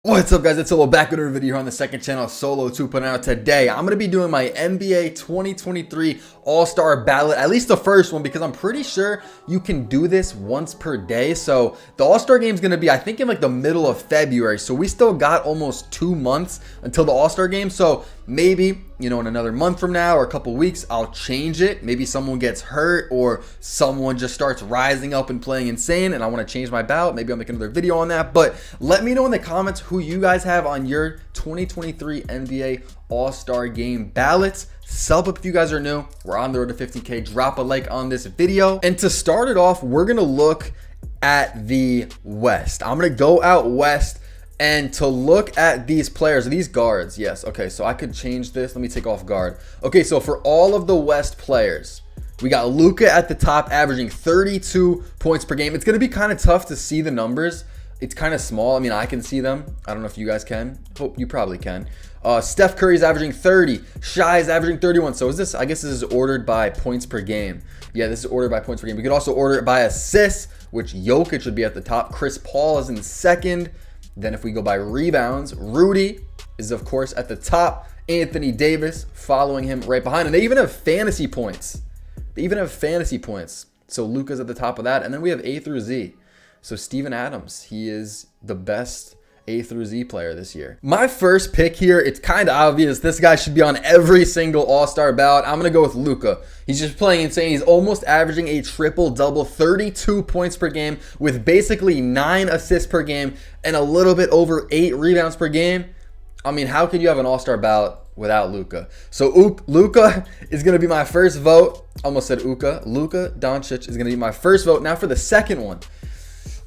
What's up, guys? It's Solo back with another video here on the second channel, Solo 2.0. Today, I'm going to be doing my NBA 2023 All Star Ballot, at least the first one, because I'm pretty sure you can do this once per day. So the All Star game is going to be, I think, in like the middle of February. So we still got almost 2 months until the All Star game. So maybe, in another month from now or a couple weeks, I'll change it. Maybe someone gets hurt or someone just starts rising up and playing insane and I want to change my ballot. Maybe I'll make another video on that. But let me know in the comments who you guys have on your 2023 NBA All-Star Game ballots. Sub up if you guys are new. We're on the road to 50K. Drop a like on this video. And to start it off, we're going to look at the West. I'm going to go out West and to look at these players, these guards. Yes. Okay. So I could change this. Let me take off guard. Okay. So for all of the West players, we got Luka at the top, averaging 32 points per game. It's going to be kind of tough to see the numbers. It's kind of small. I mean, I can see them. I don't know if you guys can. Hope you probably can. Steph Curry's averaging 30. Shai is averaging 31. So is this, I guess this is ordered by points per game. Yeah, this is ordered by points per game. We could also order it by assists, which Jokic should be at the top. Chris Paul is in second. Then if we go by rebounds, Rudy is, of course, at the top. Anthony Davis following him right behind. And they even have fantasy points. So Luka's at the top of that. And then we have A through Z. So Steven Adams, he is the best A through Z player this year. My first pick here, it's kind of obvious. This guy should be on every single All-Star ballot. I'm going to go with Luka. He's just playing insane. He's almost averaging a triple-double, 32 points per game with basically 9 assists per game and a little bit over 8 rebounds per game. I mean, how could you have an All-Star ballot without Luka? So Luka is going to be my first vote. Almost said Uka. Luka Doncic is going to be my first vote. Now for the second one.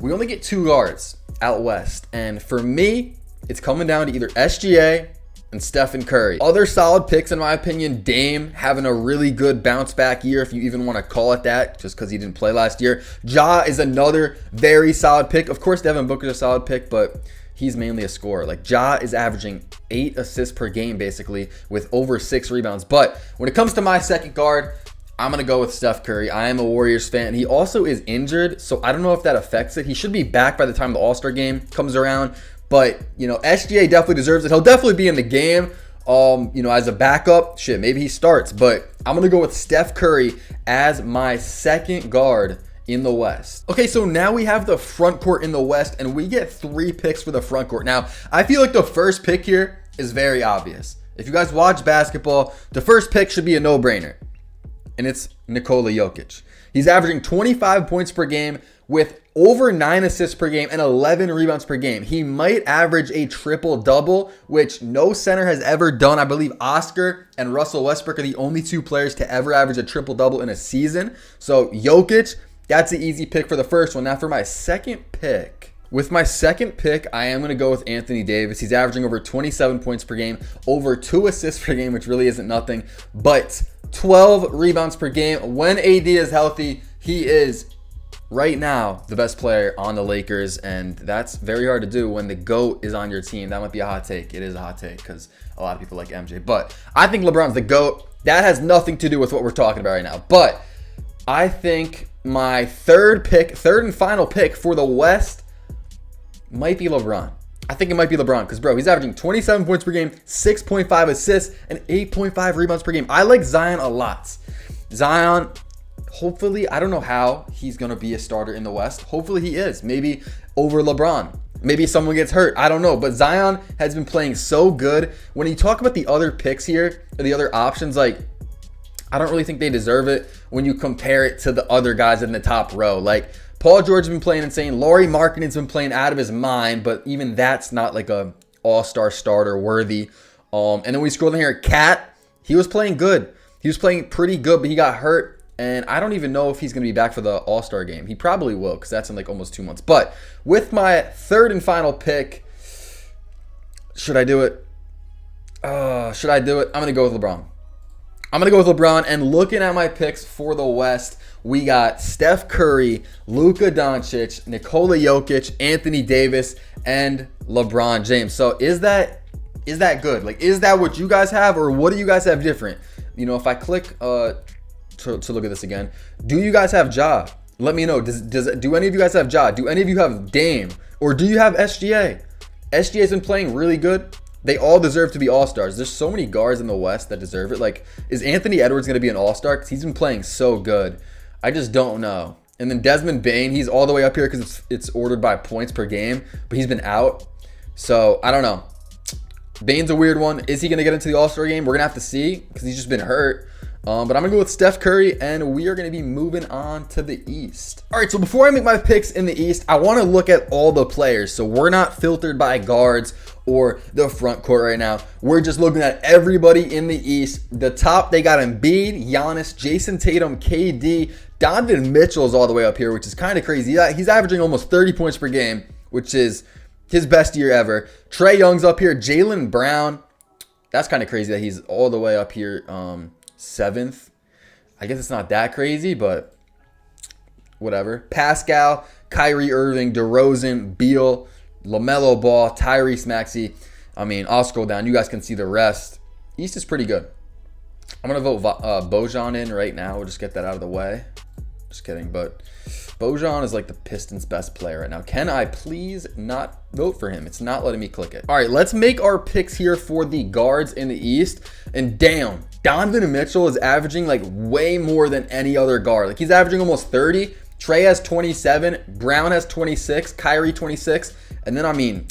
We only get 2 guards out West. And for me, it's coming down to either SGA and Stephen Curry. Other solid picks, in my opinion, Dame having a really good bounce back year, if you even want to call it that, just because he didn't play last year. Ja is another very solid pick. Of course, Devin Booker's a solid pick, but he's mainly a scorer. Like, Ja is averaging 8 assists per game, basically, with over 6 rebounds. But when it comes to my second guard, I'm going to go with Steph Curry. I am a Warriors fan. He also is injured, so I don't know if that affects it. He should be back by the time the All-Star game comes around. But, SGA definitely deserves it. He'll definitely be in the game, as a backup. Shit, maybe he starts. But I'm going to go with Steph Curry as my second guard in the West. Okay, so now we have the front court in the West, and we get 3 picks for the front court. Now, I feel like the first pick here is very obvious. If you guys watch basketball, the first pick should be a no-brainer. And it's Nikola Jokic. He's averaging 25 points per game with over 9 assists per game and 11 rebounds per game. He might average a triple-double, which no center has ever done. I believe Oscar and Russell Westbrook are the only 2 players to ever average a triple-double in a season. So Jokic, that's the easy pick for the first one. Now for my second pick. With my second pick, I am going to go with Anthony Davis. He's averaging over 27 points per game, over 2 assists per game, which really isn't nothing, but 12 rebounds per game. When AD is healthy, he is right now the best player on the Lakers, and that's very hard to do when the GOAT is on your team. That might be a hot take. It is a hot take because a lot of people like MJ, but I think LeBron's the GOAT. That has nothing to do with what we're talking about right now, but I think my third and final pick for the West might be LeBron. I think it might be LeBron because, bro, he's averaging 27 points per game, 6.5 assists, and 8.5 rebounds per game. I like Zion a lot. Zion, hopefully, I don't know how he's going to be a starter in the West. Hopefully he is. Maybe over LeBron. Maybe someone gets hurt. I don't know. But Zion has been playing so good. When you talk about the other picks here, or the other options, like, I don't really think they deserve it when you compare it to the other guys in the top row. Like, Paul George has been playing insane. Lauri Markkanen's been playing out of his mind, but even that's not like a all-star starter worthy. And then we scroll down here. Cat, he was playing good. He was playing pretty good, but he got hurt. And I don't even know if he's going to be back for the All-Star game. He probably will because that's in like almost 2 months. But with my third and final pick, should I do it? I'm going to go with LeBron. And looking at my picks for the West, we got Steph Curry, Luka Doncic, Nikola Jokic, Anthony Davis, and LeBron James. So is that good? Like, is that what you guys have, or what do you guys have different? If I click to look at this again, do you guys have Ja? Let me know. Do any of you guys have Ja? Do any of you have Dame? Or do you have SGA? SGA's been playing really good. They all deserve to be All-Stars. There's so many guards in the West that deserve it. Like, is Anthony Edwards going to be an All-Star? Because he's been playing so good. I just don't know. And then Desmond Bane, he's all the way up here because it's ordered by points per game, but he's been out. So, I don't know. Bane's a weird one. Is he going to get into the All-Star game? We're going to have to see because he's just been hurt. But I'm going to go with Steph Curry, and we are going to be moving on to the East. All right, so before I make my picks in the East, I want to look at all the players. So we're not filtered by guards or the front court right now. We're just looking at everybody in the East. The top, they got Embiid, Giannis, Jason Tatum, KD. Donovan Mitchell is all the way up here, which is kind of crazy. He's averaging almost 30 points per game, which is his best year ever. Trae Young's up here. Jaylen Brown. That's kind of crazy that he's all the way up here, 7th. I guess it's not that crazy, but whatever. Pascal, Kyrie Irving, DeRozan, Beal, LaMelo Ball, Tyrese Maxey. I mean, I'll scroll down. You guys can see the rest. East is pretty good. I'm going to vote Bojan in right now. We'll just get that out of the way. Just kidding, but Bojan is like the Pistons' best player right now. Can I please not vote for him? It's not letting me click it. All right, let's make our picks here for the guards in the East. And damn, Donovan Mitchell is averaging like way more than any other guard. Like he's averaging almost 30. Trae has 27. Brown has 26. Kyrie 26. And then, I mean,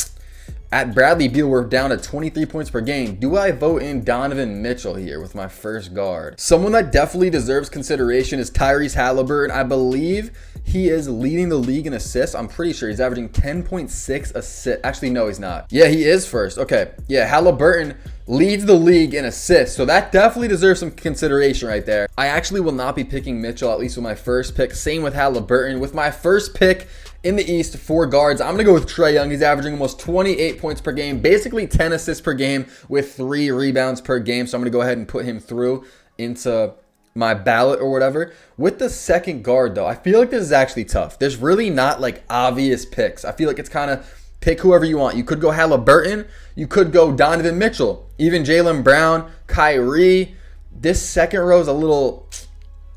at Bradley Beal, we're down to 23 points per game. Do I vote in Donovan Mitchell here with my first guard? Someone that definitely deserves consideration is Tyrese Halliburton. I believe he is leading the league in assists. I'm pretty sure he's averaging 10.6 assists. Actually, no, he's not. Yeah, he is first. Okay. Yeah, Halliburton leads the league in assists. So that definitely deserves some consideration right there. I actually will not be picking Mitchell, at least with my first pick. Same with Halliburton. With my first pick in the East for guards, I'm going to go with Trae Young. He's averaging almost 28 points per game, basically 10 assists per game with 3 rebounds per game. So I'm going to go ahead and put him through into my ballot or whatever. With the second guard, though, I feel like this is actually tough. There's really not like obvious picks. I feel like it's kind of pick whoever you want. You could go Halliburton. You could go Donovan Mitchell. Even Jaylen Brown, Kyrie. This second row is a little...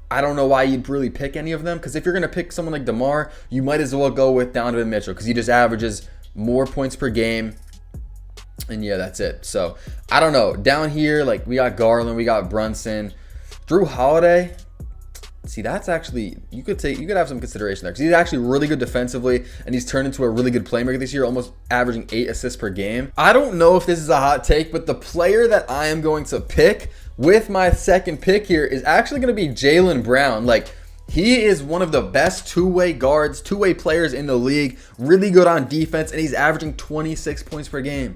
I don't know why you'd really pick any of them, because if you're going to pick someone like DeMar, you might as well go with Donovan Mitchell because he just averages more points per game. And yeah, that's it. So, I don't know. Down here, like, we got Garland, we got Brunson. Drew Holiday. See, that's actually, you could have some consideration there because he's actually really good defensively and he's turned into a really good playmaker this year, almost averaging 8 assists per game. I don't know if this is a hot take, but the player that I am going to pick with my second pick here is actually going to be Jaylen Brown. Like, he is one of the best two-way guards, two-way players in the league, really good on defense, and he's averaging 26 points per game.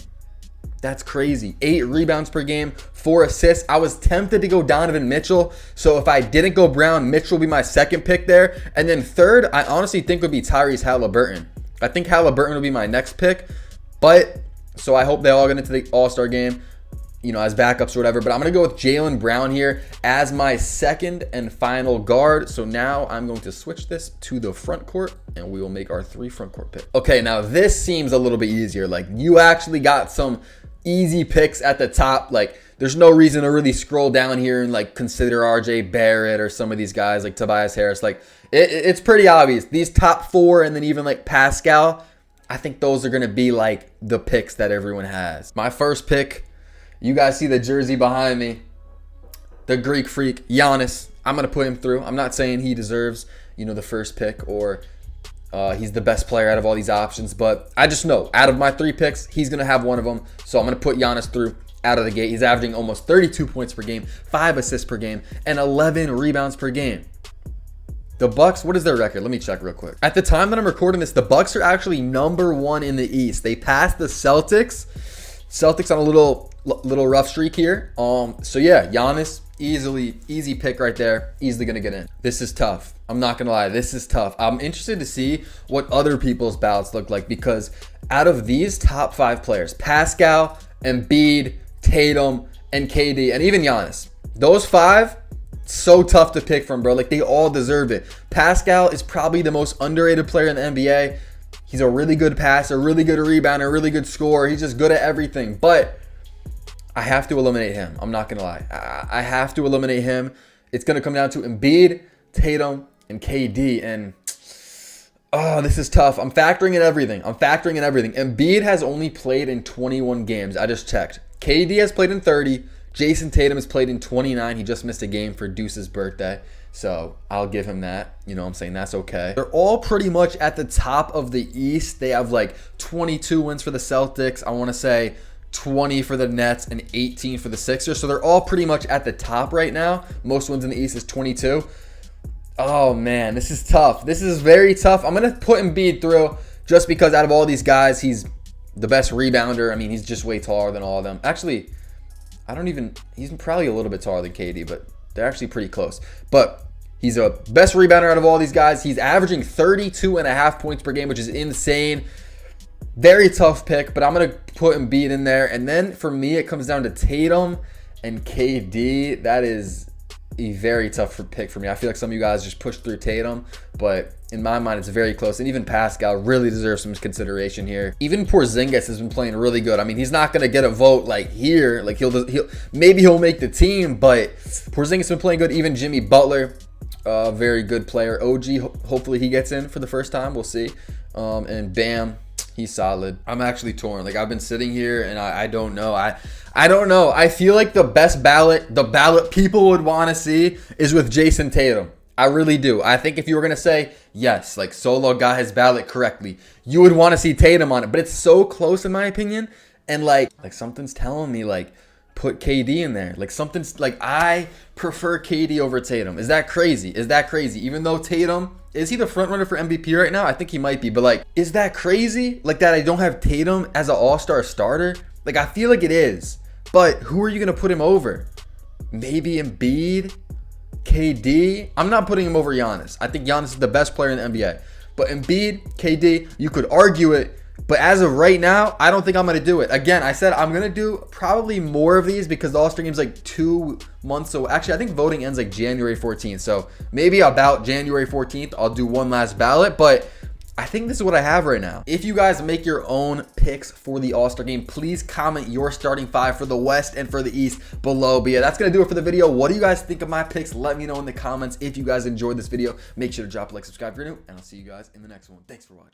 That's crazy. 8 rebounds per game, 4 assists. I was tempted to go Donovan Mitchell. So if I didn't go Brown, Mitchell would be my second pick there. And then third, I honestly think would be Tyrese Halliburton. I think Halliburton will be my next pick. But, so I hope they all get into the All-Star game, you know, as backups or whatever. But I'm going to go with Jaylen Brown here as my second and final guard. So now I'm going to switch this to the front court and we will make our 3 front court picks. Okay, now this seems a little bit easier. Like, you actually got some easy picks at the top. Like, there's no reason to really scroll down here and like consider RJ Barrett or some of these guys like Tobias Harris. Like, it's pretty obvious. These top 4 and then even like Pascal, I think those are going to be like the picks that everyone has. My first pick, you guys see the jersey behind me, the Greek freak, Giannis. I'm going to put him through. I'm not saying he deserves, you know, the first pick or he's the best player out of all these options, but I just know out of my 3 picks, he's going to have one of them. So I'm going to put Giannis through out of the gate. He's averaging almost 32 points per game, 5 assists per game, and 11 rebounds per game. The Bucks, what is their record? Let me check real quick. At the time that I'm recording this, the Bucks are actually number 1 in the East. They passed the Celtics. Celtics on a little rough streak here. So yeah, Giannis, easy pick right there. Easily gonna get in. This is tough. I'm not gonna lie, this is tough. I'm interested to see what other people's ballots look like because out of these top 5 players, Pascal, Embiid, Tatum, and KD, and even Giannis, those 5, so tough to pick from, bro. Like, they all deserve it. Pascal is probably the most underrated player in the NBA. He's a really good passer, really good rebounder, really good scorer. He's just good at everything. But I have to eliminate him. I'm not going to lie. I have to eliminate him. It's going to come down to Embiid, Tatum, and KD. And Oh, this is tough. I'm factoring in everything. Embiid has only played in 21 games. I just checked. KD has played in 30. Jason Tatum has played in 29. He just missed a game for Deuce's birthday. So I'll give him that. You know what I'm saying? That's okay. They're all pretty much at the top of the East. They have like 22 wins for the Celtics. I want to say 20 for the Nets and 18 for the Sixers. So they're all pretty much at the top right now. Most wins in the East is 22. Oh, man, this is tough. This is very tough. I'm going to put Embiid through just because out of all these guys, he's the best rebounder. I mean, he's just way taller than all of them. Actually, he's probably a little bit taller than KD, but they're actually pretty close. But he's a best rebounder out of all these guys. He's averaging 32.5 points per game, which is insane. Very tough pick, but I'm going to put Embiid in there. And then for me, it comes down to Tatum and KD. That is a very tough pick for me. I feel like some of you guys just pushed through Tatum, but in my mind, it's very close. And even Pascal really deserves some consideration here. Even Porzingis has been playing really good. I mean, he's not going to get a vote like here. Like maybe he'll make the team, but Porzingis has been playing good. Even Jimmy Butler, very good player. OG, hopefully he gets in for the first time. We'll see. And Bam, he's solid. I'm actually torn. Like, I've been sitting here and I don't know. I don't know. I feel like the best ballot, the ballot people would want to see is with Jason Tatum. I really do. I think if you were going to say, yes, like Solo got his ballot correctly, you would want to see Tatum on it. But it's so close in my opinion. And like something's telling me like put KD in there. Like something's like I prefer KD over Tatum. Is that crazy? Even though Tatum, is he the front runner for MVP right now? I think he might be. But like, is that crazy? Like that I don't have Tatum as an all-star starter? Like I feel like it is. But who are you going to put him over? Maybe Embiid? KD? I'm not putting him over Giannis. I think Giannis is the best player in the NBA. But Embiid, KD, you could argue it. But as of right now, I don't think I'm going to do it. Again, I said I'm going to do probably more of these because the All-Star Game's like 2 months. So actually, I think voting ends like January 14th. So maybe about January 14th, I'll do one last ballot. But I think this is what I have right now. If you guys make your own picks for the All-Star Game, please comment your starting 5 for the West and for the East below. But yeah, that's going to do it for the video. What do you guys think of my picks? Let me know in the comments. If you guys enjoyed this video, make sure to drop a like, subscribe if you're new, and I'll see you guys in the next one. Thanks for watching.